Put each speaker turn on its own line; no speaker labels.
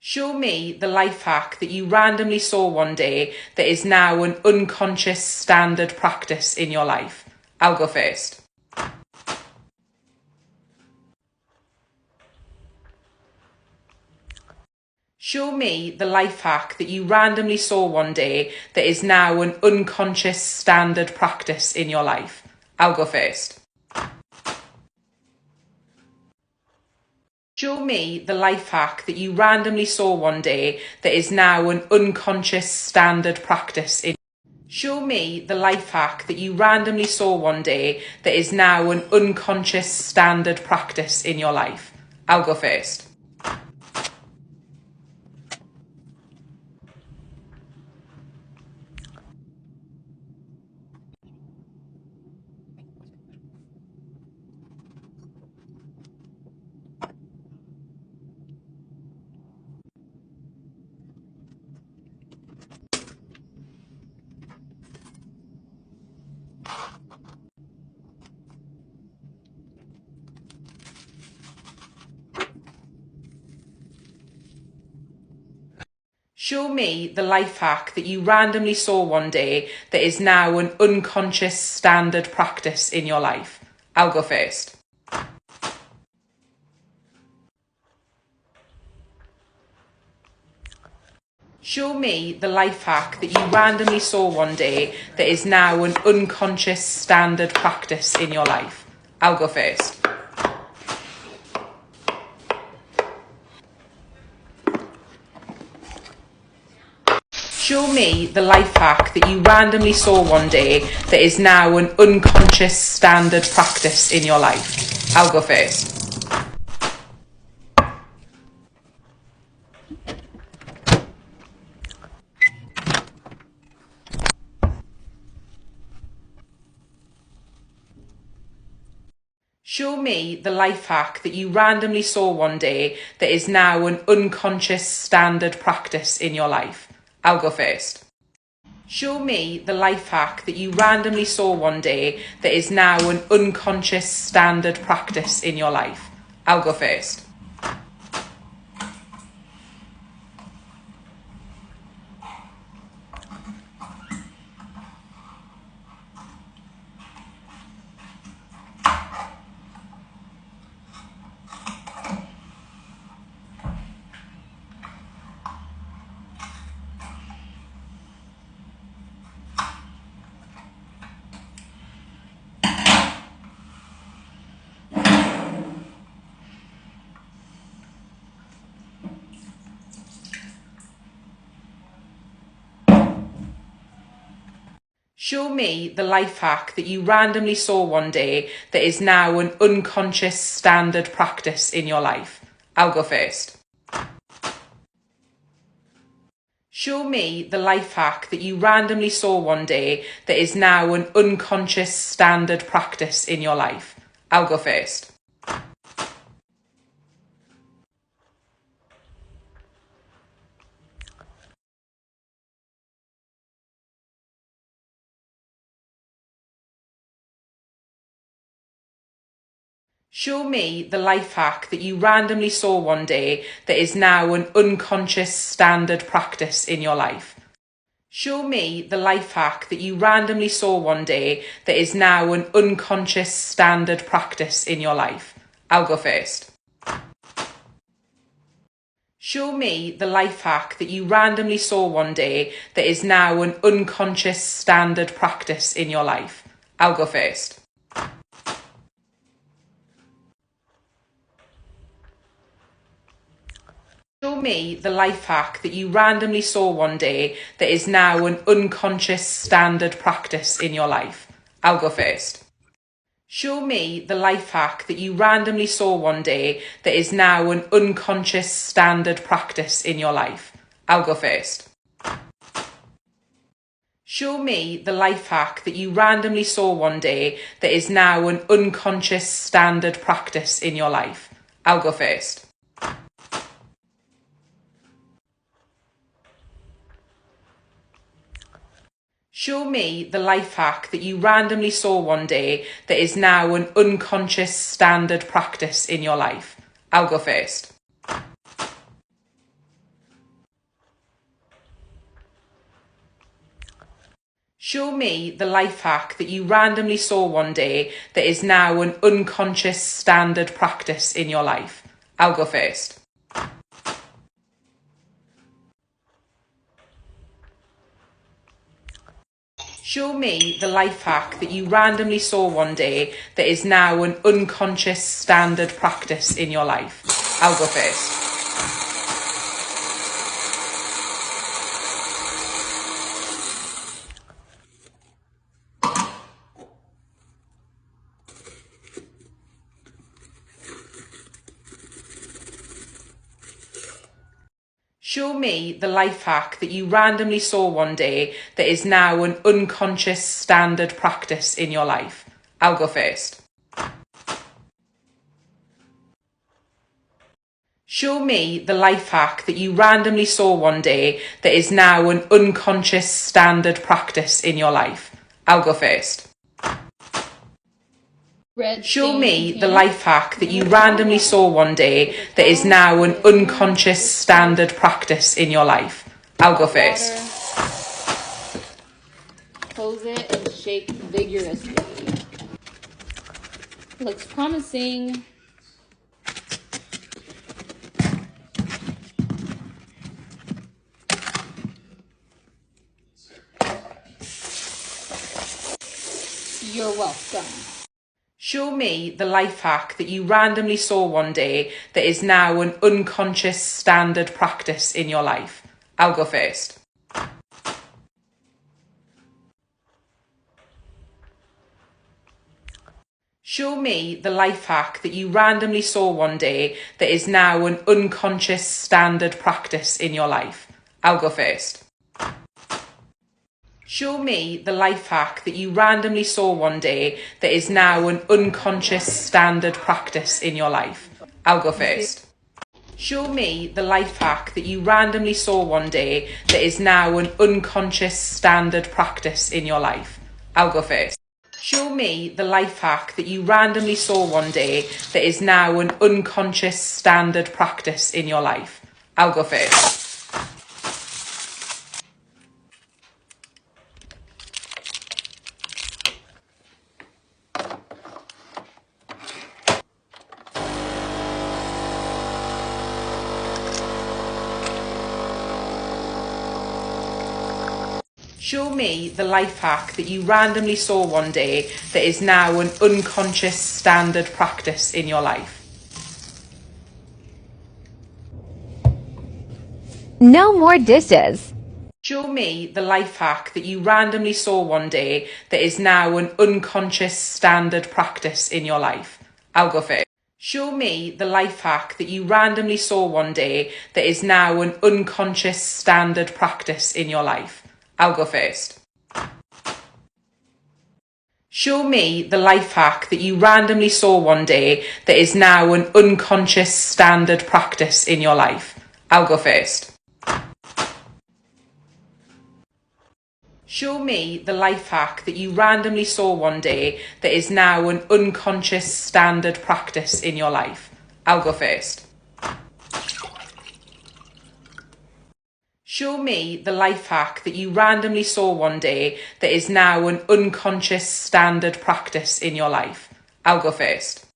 Show me the life hack that you randomly saw one day that is now an unconscious standard practice in your life. I'll go first. Show me the life hack that you randomly saw one day that is now an unconscious standard practice in your life. I'll go first. Show me the life hack that you randomly saw one day that is now an unconscious standard practice in. Show me the life hack that you randomly saw one day that is now an unconscious standard practice in your life. I'll go first. Show me the life hack that you randomly saw one day that is now an unconscious standard practice in your life. I'll go first. Show me the life hack that you randomly saw one day that is now an unconscious standard practice in your life. I'll go first. Show me the life hack that you randomly saw one day that is now an unconscious standard practice in your life. I'll go first. Show me the life hack that you randomly saw one day that is now an unconscious standard practice in your life. I'll go first. Show me the life hack that you randomly saw one day that is now an unconscious standard practice in your life. I'll go first. Show me the life hack that you randomly saw one day that is now an unconscious standard practice in your life. I'll go first. Show me the life hack that you randomly saw one day that is now an unconscious standard practice in your life. I'll go first. Show me the life hack that you randomly saw one day that is now an unconscious standard practice in your life. Show me the life hack that you randomly saw one day that is now an unconscious standard practice in your life. I'll go first. Show me the life hack that you randomly saw one day that is now an unconscious standard practice in your life. I'll go first. Show me the life hack that you randomly saw one day that is now an unconscious standard practice in your life. I'll go first. Show me the life hack that you randomly saw one day that is now an unconscious standard practice in your life. I'll go first. Show me the life hack that you randomly saw one day that is now an unconscious standard practice in your life. I'll go first. Show me the life hack that you randomly saw one day that is now an unconscious standard practice in your life. I'll go first. Show me the life hack that you randomly saw one day that is now an unconscious standard practice in your life. I'll go first. Show me the life hack that you randomly saw one day that is now an unconscious standard practice in your life. I'll go first. Show me the life hack that you randomly saw one day that is now an unconscious standard practice in your life. I'll go first. Show me the life hack that you randomly saw one day that is now an unconscious standard practice in your life. I'll go first. Show me the life hack that you randomly saw one day that is now an unconscious standard practice in your life. I'll go first.
Close it and shake vigorously. Looks promising. You're welcome.
Show me the life hack that you randomly saw one day that is now an unconscious standard practice in your life. I'll go first. Show me the life hack that you randomly saw one day that is now an unconscious standard practice in your life. I'll go first. Show me the life hack that you randomly saw one day that is now an unconscious standard practice in your life. I'll go first. Show me the life hack that you randomly saw one day that is now an unconscious standard practice in your life. I'll go first. Show me the life hack that you randomly saw one day that is now an unconscious standard practice in your life. I'll go first. Show me the life hack that you randomly saw one day that is now an unconscious standard practice in your life.
No more dishes.
Show me the life hack that you randomly saw one day that is now an unconscious standard practice in your life. I'll go first. Show me the life hack that you randomly saw one day that is now an unconscious standard practice in your life. I'll go first. Show me the life hack that you randomly saw one day that is now an unconscious standard practice in your life. I'll go first. Show me the life hack that you randomly saw one day that is now an unconscious standard practice in your life. I'll go first. Show me the life hack that you randomly saw one day that is now an unconscious standard practice in your life. I'll go first.